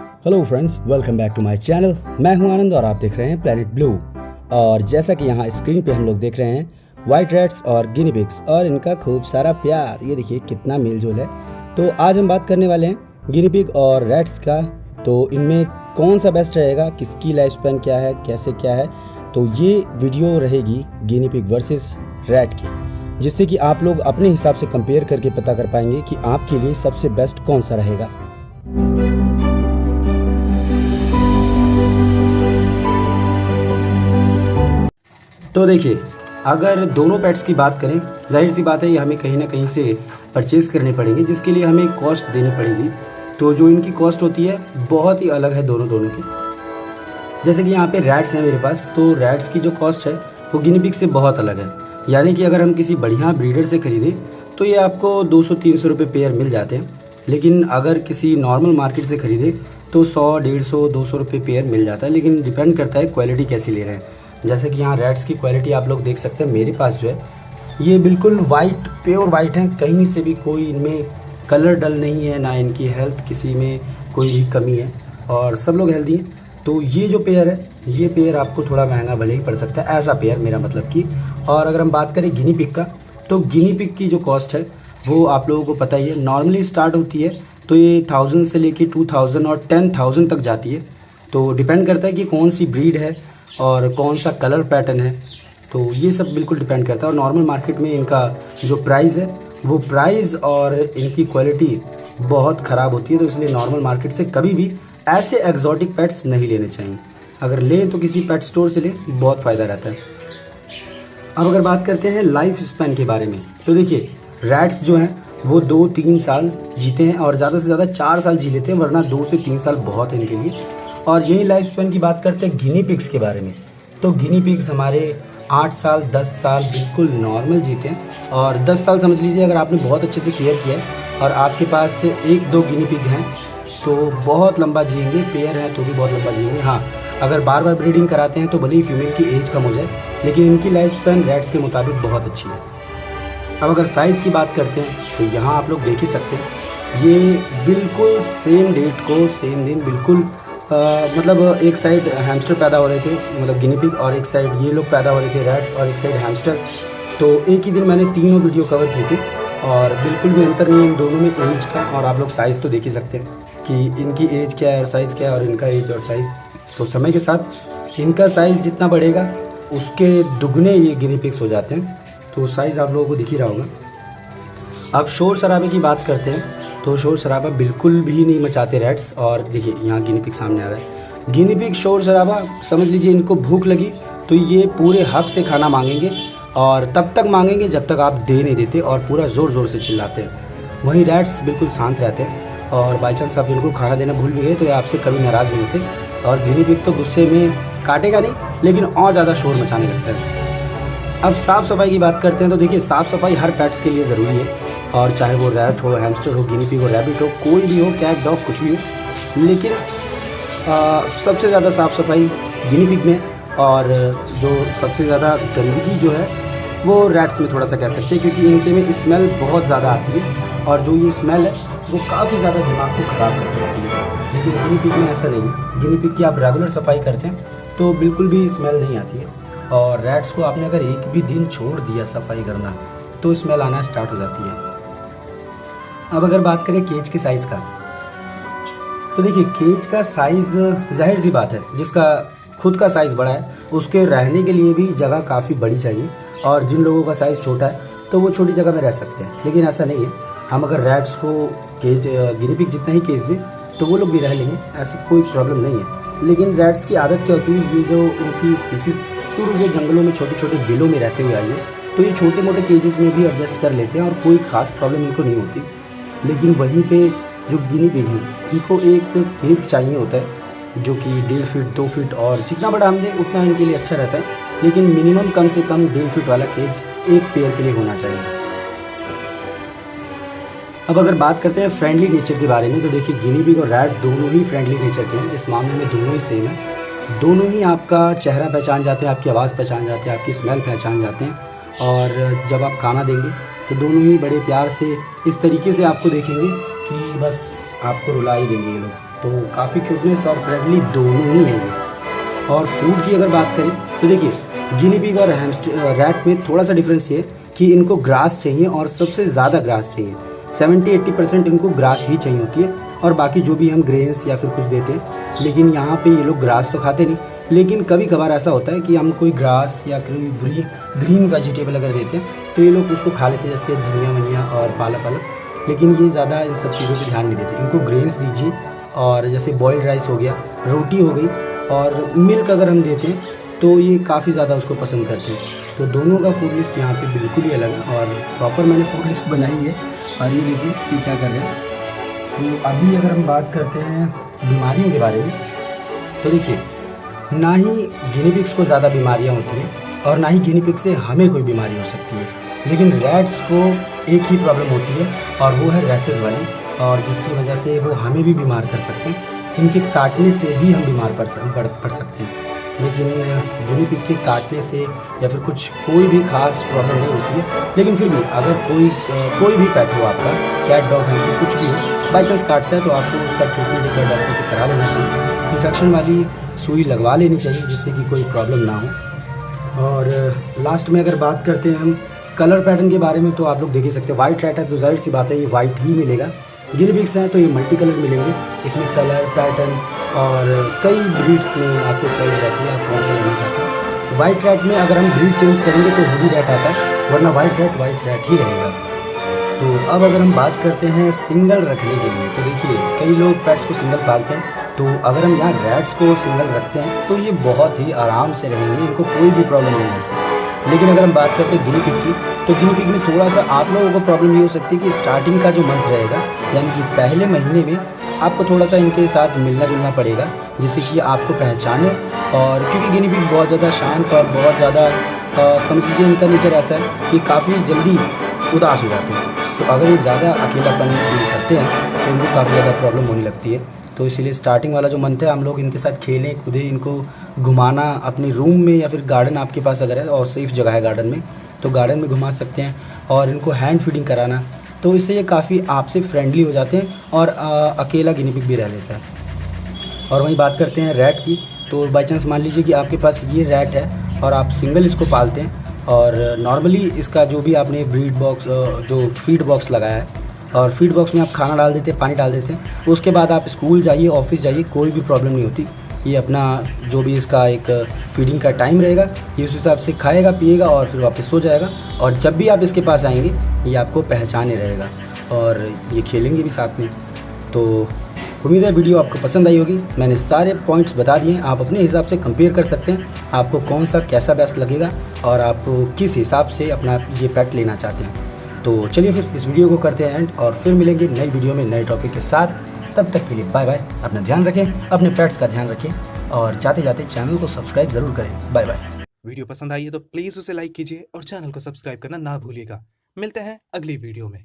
Hello friends, welcome back to my channel. मैं हूं आनंद और आप देख रहे हैं प्लैनेट ब्लू। और जैसा कि यहाँ स्क्रीन पे हम लोग देख रहे हैं वाइट रैट्स और गिनी पिग्स और इनका खूब सारा प्यार। ये देखिए कितना मेलजोल है। तो आज हम बात करने वाले हैं गिनी पिग और रैट्स का। तो इनमें कौन सा बेस्ट रहेगा, किसकी लाइफ स्पैन क्या है, कैसे क्या है। तो ये वीडियो रहेगी गिनी पिग वर्सेस रैट की, जिससे कि आप लोग अपने हिसाब से कंपेयर करके पता कर पाएंगे कि आपके लिए सबसे बेस्ट कौन सा रहेगा। तो देखिए, अगर दोनों पेट्स की बात करें, जाहिर सी बात है ये हमें कहीं ना कहीं से परचेज़ करने पड़ेंगे, जिसके लिए हमें कॉस्ट देनी पड़ेगी। तो जो इनकी कॉस्ट होती है बहुत ही अलग है दोनों की। जैसे कि यहाँ पे रैट्स हैं मेरे पास, तो रैट्स की जो कॉस्ट है वो गिनी पिग से बहुत अलग है। यानी कि अगर हम किसी बढ़िया ब्रीडर से ख़रीदें तो ये आपको 200-300 रुपये पेयर मिल जाते हैं। लेकिन अगर किसी नॉर्मल मार्केट से ख़रीदें तो 100-150-200 रुपये पेयर मिल जाता है। लेकिन डिपेंड करता है क्वालिटी कैसी ले रहे हैं। जैसे कि यहाँ रैट्स की क्वालिटी आप लोग देख सकते हैं, मेरे पास जो है ये बिल्कुल वाइट, प्योर वाइट है। कहीं से भी कोई इनमें कलर डल नहीं है, ना इनकी हेल्थ किसी में कोई भी कमी है और सब लोग हेल्दी हैं। तो ये जो पेयर है, ये पेयर आपको थोड़ा महंगा भले ही पड़ सकता है, ऐसा पेयर मेरा मतलब कि। और अगर हम बात करें गिनी पिग का, तो गिनी पिग की जो कॉस्ट है वो आप लोगों को पता ही है, नॉर्मली स्टार्ट होती है तो ये 1000 से लेके 2000 और 10,000 तक जाती है। तो डिपेंड करता है कि कौन सी ब्रीड है और कौन सा कलर पैटर्न है, तो ये सब बिल्कुल डिपेंड करता है। और नॉर्मल मार्केट में इनका जो प्राइस है वो प्राइस और इनकी क्वालिटी बहुत ख़राब होती है। तो इसलिए नॉर्मल मार्केट से कभी भी ऐसे एक्जॉटिक पेट्स नहीं लेने चाहिए। अगर लें तो किसी पेट स्टोर से लें, बहुत फ़ायदा रहता है। अब अगर बात करते हैं लाइफ स्पैन के बारे में, तो देखिए रैट्स जो हैं वो 2-3 साल जीते हैं और ज़्यादा से ज़्यादा 4 साल जी लेते हैं, वरना 2 से 3 साल बहुत है इनके लिए। और यही लाइफ स्पैन की बात करते हैं गिनी पिग्स के बारे में, तो गिनी पिग्स हमारे 8 साल 10 साल बिल्कुल नॉर्मल जीते हैं। और 10 साल समझ लीजिए, अगर आपने बहुत अच्छे से केयर किया है और आपके पास 1-2 गिनी पिग हैं तो बहुत लंबा जिएंगे, पेयर हैं तो भी बहुत लंबा जिएंगे। हाँ, अगर बार बार ब्रीडिंग कराते हैं तो भले ही फीमेल की एज कम हो जाए, लेकिन इनकी लाइफ स्पैन रैट्स के मुताबिक बहुत अच्छी है। अब अगर साइज़ की बात करते हैं तो यहाँ आप लोग देख ही सकते हैं, ये बिल्कुल सेम डेट को सेम दिन बिल्कुल मतलब एक साइड हैमस्टर पैदा हो रहे थे, मतलब गिनी पिग, और एक साइड ये लोग पैदा हो रहे थे रैट्स, और एक साइड हैमस्टर। तो एक ही दिन मैंने तीनों वीडियो कवर की थी और बिल्कुल भी अंतर नहीं है इन दोनों में एज का। और आप लोग साइज़ तो देख ही सकते हैं कि इनकी एज क्या है और साइज़ क्या है, और इनका एज और साइज़। तो समय के साथ इनका साइज़ जितना बढ़ेगा उसके दुगने ये गिनी पिग्स हो जाते हैं। तो साइज़ आप लोगों को दिख ही रहा होगा। अब शोर शराबे की बात करते हैं, तो शोर शराबा बिल्कुल भी नहीं मचाते रैट्स। और देखिए यहाँ गिनी पिग सामने आ रहा है। गिनी पिग शोर शराबा समझ लीजिए, इनको भूख लगी तो ये पूरे हक से खाना मांगेंगे और तब तक मांगेंगे जब तक आप दे नहीं देते, और पूरा ज़ोर ज़ोर से चिल्लाते हैं। वहीं रैट्स बिल्कुल शांत रहते हैं और बाई चांस आप इनको खाना देना भूल भी गए तो ये आपसे कभी नाराज़ नहीं होते। और गिनी पिग तो गुस्से में काटेगा नहीं, लेकिन और ज़्यादा शोर मचाने लगता है। अब साफ़ सफाई की बात करते हैं, तो देखिए साफ़ सफाई हर पेट्स के लिए ज़रूरी है, और चाहे वो रैट हो, हैमस्टर हो, गिनी पिग हो, रैबिट हो, कोई भी हो, कैट डॉग कुछ भी हो। लेकिन सबसे ज़्यादा साफ़ सफाई गिनी पिग में, और जो सबसे ज़्यादा गंदगी जो है वो रैट्स में थोड़ा सा कह सकते हैं, क्योंकि इनके में स्मेल बहुत ज़्यादा आती है, और जो ये स्मेल है वो काफ़ी ज़्यादा दिमाग को ख़राब कर सकती है। लेकिन गिनी पिग में ऐसा नहीं है। गिनी पिग की आप रेगुलर सफाई करते हैं तो बिल्कुल भी स्मेल नहीं आती है। और रैट्स को आपने अगर एक भी दिन छोड़ दिया सफाई करना तो स्मेल आना स्टार्ट हो जाती है। अब अगर बात करें केज के साइज़ का, तो देखिए केज का साइज़ जाहिर सी बात है, जिसका खुद का साइज़ बड़ा है उसके रहने के लिए भी जगह काफ़ी बड़ी चाहिए। और जिन लोगों का साइज़ छोटा है तो वो छोटी जगह में रह सकते हैं, लेकिन ऐसा नहीं है। हम अगर रैट्स को केज गिनी पिग जितना ही केज दें तो वो लोग भी रह लेंगे, ऐसी कोई प्रॉब्लम नहीं है। लेकिन रैट्स की आदत क्या होती है, ये जो इनकी स्पीसीज़ शुरू से जंगलों में छोटे छोटे बिलों में रहते हुए आई है, तो ये छोटे मोटे केजेस में भी एडजस्ट कर लेते हैं और कोई ख़ास प्रॉब्लम इनको नहीं होती। लेकिन वहीं पे जो गिनी पिग हैं, इनको एक केज चाहिए होता है जो कि 1.5 फीट 2 फीट, और जितना बड़ा हम दें उतना इनके लिए अच्छा रहता है। लेकिन मिनिमम कम से कम 1.5 फीट वाला केज एक पेयर के लिए होना चाहिए। अब अगर बात करते हैं फ्रेंडली नेचर के बारे में, तो देखिए गिनी पिग और रैट दोनों ही फ्रेंडली नेचर के हैं। इस मामले में दोनों ही सेम है। दोनों ही आपका चेहरा पहचान जाते हैं, आपकी आवाज़ पहचान जाते हैं, आपकी स्मेल पहचान जाते हैं। और जब आप खाना देंगे तो दोनों ही बड़े प्यार से इस तरीके से आपको देखेंगे कि बस आपको रुला ही देंगे ये लोग। तो काफ़ी क्यूटनेस और फ्रेंडली दोनों ही हैं ये। और फूड की अगर बात करें तो देखिए, गिनी पिग और रैट में थोड़ा सा डिफरेंस ये है कि इनको ग्रास चाहिए और सबसे ज़्यादा ग्रास चाहिए। 70-80% इनको ग्रास ही चाहिए होती है और बाकी जो भी हम ग्रेन्स या फिर कुछ देते हैं। लेकिन यहाँ पे ये लोग ग्रास तो खाते नहीं, लेकिन कभी कभार ऐसा होता है कि हम कोई ग्रास या कोई ग्रीन वेजिटेबल अगर देते हैं तो ये लोग उसको खा लेते हैं, जैसे धनिया वनिया और पालक वालक। लेकिन ये ज़्यादा इन सब चीज़ों पर ध्यान नहीं देते। इनको ग्रेन्स दीजिए और जैसे बॉइल्ड राइस हो गया, रोटी हो गई और मिल्क अगर हम देते हैं तो ये काफ़ी ज़्यादा उसको पसंद करते हैं। तो दोनों का फूड लिस्ट यहाँ पे बिल्कुल ही अलग है और प्रॉपर मैंने फूड लिस्ट बनाई है। और ये देखिए कि क्या कर रहे हैं। तो अभी अगर हम बात करते हैं बीमारियों के बारे में, तो देखिए, ना ही गिनी पिग्स को ज़्यादा बीमारियाँ होती हैं और ना ही गिनी पिग से हमें कोई बीमारी हो सकती है। लेकिन रैट्स को एक ही प्रॉब्लम होती है और वो है रैसेस वाली, और जिसकी वजह से वो हमें भी बीमार कर सकते हैं। इनके काटने से भी हम बीमार पड़ सकते हैं। लेकिन गिनी पिग के काटने से या फिर कोई भी खास प्रॉब्लम नहीं होती है। लेकिन फिर भी अगर कोई भी पेट हो आपका, कैट डॉग है, कुछ भी हो, बाई चांस काटता है तो आपको उसका ट्रीटमेंट एक बार डॉक्टर से करा लेना चाहिए। इन्फेक्शन वाली सुई लगवा लेनी चाहिए जिससे कि कोई प्रॉब्लम ना हो। और लास्ट में अगर बात करते हैं हम कलर पैटर्न के बारे में, तो आप लोग देख ही सकते हैं। वाइट रैट है तो जाहिर सी बात है ये वाइट ही मिलेगा। गिनी पिग्स हैं तो ये मल्टी कलर मिलेंगे। इसमें कलर पैटर्न और कई ब्रीड्स में आपको चॉइस रहती है, आप कौन सा लेना चाहते हैं। वाइट रैट में अगर हम ब्रीड चेंज करेंगे तो हुडी रैट आता है, वरना वाइट रैट ही रहेगा। तो अब अगर हम बात करते हैं सिंगल रखने के लिए, तो देखिए कई लोग पेट्स को सिंगल पालते हैं। तो अगर हम यहाँ रैट्स को सिंगल रखते हैं तो ये बहुत ही आराम से रहेंगे, इनको कोई भी प्रॉब्लम नहीं होती। लेकिन अगर हम बात करते हैं गिनी पिग की, तो गिनी पिग में थोड़ा सा आप लोगों को प्रॉब्लम ये हो सकती है कि स्टार्टिंग का जो मंथ रहेगा, यानी कि पहले महीने में आपको थोड़ा सा इनके साथ मिलना जुलना पड़ेगा, जिससे कि आपको पहचाने। और क्योंकि गिनी पिग बहुत ज़्यादा शांत और बहुत ज़्यादा समझ लीजिए इनका नेचर ऐसा है कि काफ़ी जल्दी उदास हो जाते हैं। तो अगर ये ज़्यादा अकेलापन फील करते हैं तो इनको काफ़ी ज़्यादा प्रॉब्लम होने लगती है। तो इसीलिए स्टार्टिंग वाला जो मंथ है हम लोग इनके साथ खेलें कूदें, इनको घुमाना अपने रूम में या फिर गार्डन आपके पास अगर है और सेफ़ जगह है गार्डन में, तो गार्डन में घुमा सकते हैं। और इनको हैंड फीडिंग कराना, तो इससे ये काफ़ी आपसे फ्रेंडली हो जाते हैं और अकेला गिनी पिग भी रह लेता है। और वहीं बात करते हैं रैट की, तो बाई चांस मान लीजिए कि आपके पास ये रैट है और आप सिंगल इसको पालते हैं और नॉर्मली इसका जो भी आपने ब्रीड बॉक्स जो फीड बॉक्स लगाया है और फीड बॉक्स में आप खाना डाल देते हैं, पानी डाल देते हैं, उसके बाद आप स्कूल जाइए, ऑफिस जाइए, कोई भी प्रॉब्लम नहीं होती। ये अपना जो भी इसका एक फीडिंग का टाइम रहेगा ये उस हिसाब से खाएगा पिएगा और फिर वापस सो जाएगा। और जब भी आप इसके पास आएंगे ये आपको पहचाने रहेगा और ये खेलेंगे भी साथ में। तो उम्मीद है वीडियो आपको पसंद आई होगी। मैंने सारे पॉइंट्स बता दिए, आप अपने हिसाब से कंपेयर कर सकते हैं आपको कौन सा कैसा बेस्ट लगेगा और आप किस हिसाब से अपना ये पेट लेना चाहते हैं। तो चलिए फिर इस वीडियो को करते हैं एंड और फिर मिलेंगे नई वीडियो में नए टॉपिक के साथ। तब तक के लिए बाय बाय। अपना ध्यान रखें, अपने पेट्स का ध्यान रखें और जाते जाते चैनल को सब्सक्राइब ज़रूर करें। Bye bye. वीडियो पसंद आई है तो प्लीज़ उसे लाइक कीजिए और चैनल को सब्सक्राइब करना ना भूलिएगा। मिलते हैं अगली वीडियो में।